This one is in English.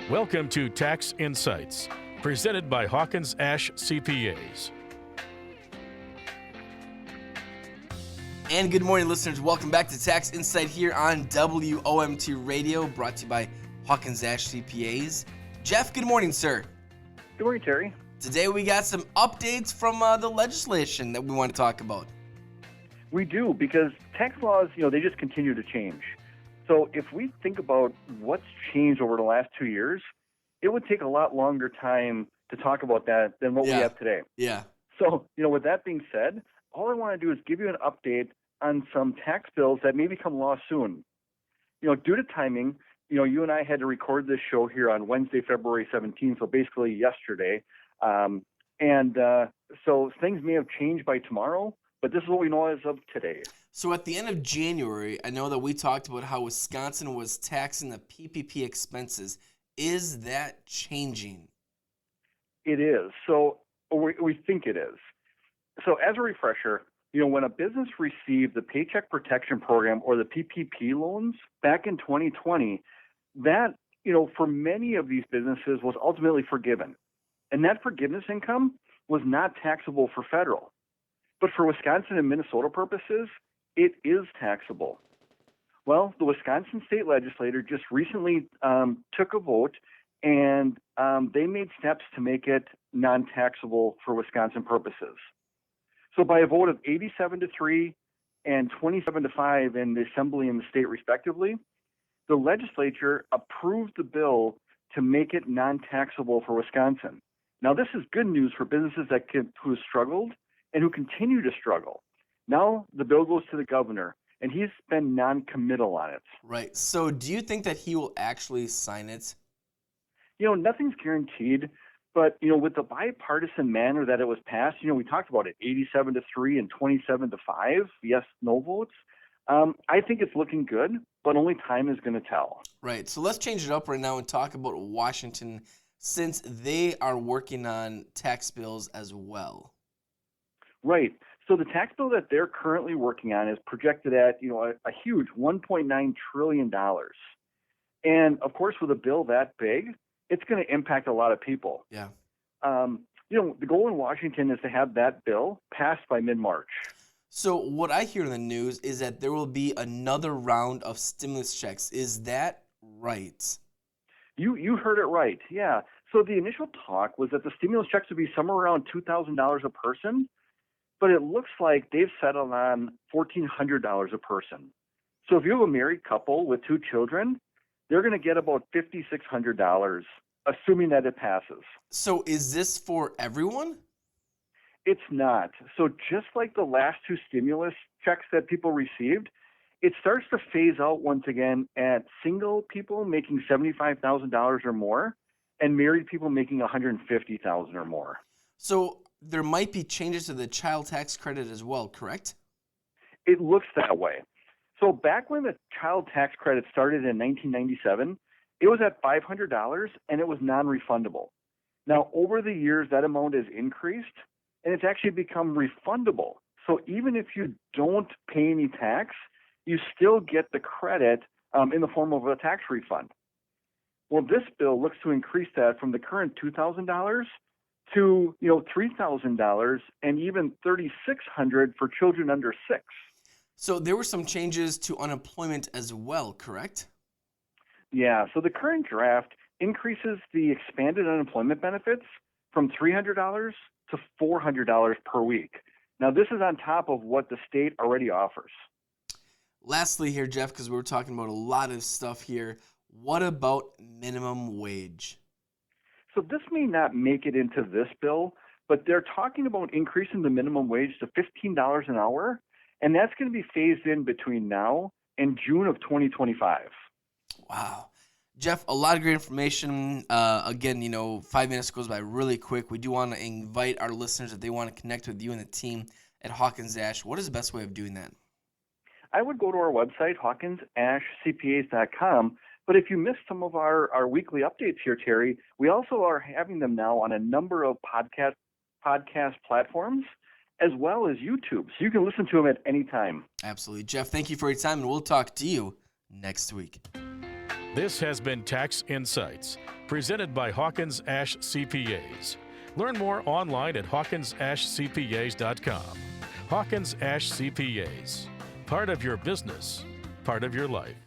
Welcome to Tax Insights, presented by Hawkins Ash CPAs. And good morning, listeners. Welcome back to Tax Insight here on WOMT Radio, brought to you by Hawkins Ash CPAs. Jeff, good morning, sir. Good morning, Terry. Today we got some updates from the legislation that we want to talk about. We do, because tax laws, they just continue to change. So if we think about what's changed over the last 2 years, it would take a lot longer time to talk about that than what we have today. Yeah. So, with that being said, all I want to do is give you an update on some tax bills that may become law soon. Due to timing, you and I had to record this show here on Wednesday, February 17th, so basically yesterday. So things may have changed by tomorrow, but this is what we know as of today. So at the end of January, I know that we talked about how Wisconsin was taxing the PPP expenses. Is that changing? It is. So we think it is. So as a refresher, when a business received the Paycheck Protection Program or the PPP loans back in 2020, that, for many of these businesses was ultimately forgiven. And that forgiveness income was not taxable for federal. But for Wisconsin and Minnesota purposes, it is taxable. Well, the Wisconsin state legislature just recently took a vote, and they made steps to make it non-taxable for Wisconsin purposes. So by a vote of 87-3 and 27-5 in the Assembly and the state respectively, the legislature approved the bill to make it non-taxable for Wisconsin. Now, this is good news for businesses who have struggled and who continue to struggle. Now the bill goes to the governor, and he's been non-committal on it. Right. So do you think that he will actually sign it? Nothing's guaranteed, but, with the bipartisan manner that it was passed, we talked about it, 87-3 and 27-5, yes, no votes. I think it's looking good, but only time is going to tell. Right. So let's change it up right now and talk about Washington, since they are working on tax bills as well. Right. So the tax bill that they're currently working on is projected at, a huge $1.9 trillion. And of course, with a bill that big, it's going to impact a lot of people. Yeah. The goal in Washington is to have that bill passed by mid-March. So what I hear in the news is that there will be another round of stimulus checks. Is that right? You heard it right. Yeah. So the initial talk was that the stimulus checks would be somewhere around $2,000 a person. But it looks like they've settled on $1,400 a person. So if you have a married couple with 2 children, they're going to get about $5,600, assuming that it passes. So is this for everyone? It's not. So just like the last 2 stimulus checks that people received, it starts to phase out once again at single people making $75,000 or more and married people making $150,000 or more. So there might be changes to the child tax credit as well, correct? It looks that way. So back when the child tax credit started in 1997, it was at $500 and it was non-refundable. Now, over the years, that amount has increased and it's actually become refundable. So even if you don't pay any tax, you still get the credit in the form of a tax refund. Well, this bill looks to increase that from the current $2,000 to $3,000 and even $3,600 for children under 6. So there were some changes to unemployment as well, correct? Yeah. So the current draft increases the expanded unemployment benefits from $300 to $400 per week. Now this is on top of what the state already offers. Lastly here, Jeff, because we were talking about a lot of stuff here, what about minimum wage? So this may not make it into this bill, but they're talking about increasing the minimum wage to $15 an hour, and that's going to be phased in between now and June of 2025. Wow. Jeff, a lot of great information. Again, 5 minutes goes by really quick. We do want to invite our listeners, if they want to connect with you and the team at Hawkins Ash, what is the best way of doing that? I would go to our website, hawkinsashcpas.com. But if you missed some of our weekly updates here, Terry, we also are having them now on a number of podcast platforms as well as YouTube. So you can listen to them at any time. Absolutely. Jeff, thank you for your time, and we'll talk to you next week. This has been Tax Insights, presented by Hawkins Ash CPAs. Learn more online at hawkinsashcpas.com. Hawkins Ash CPAs. Part of your business, part of your life.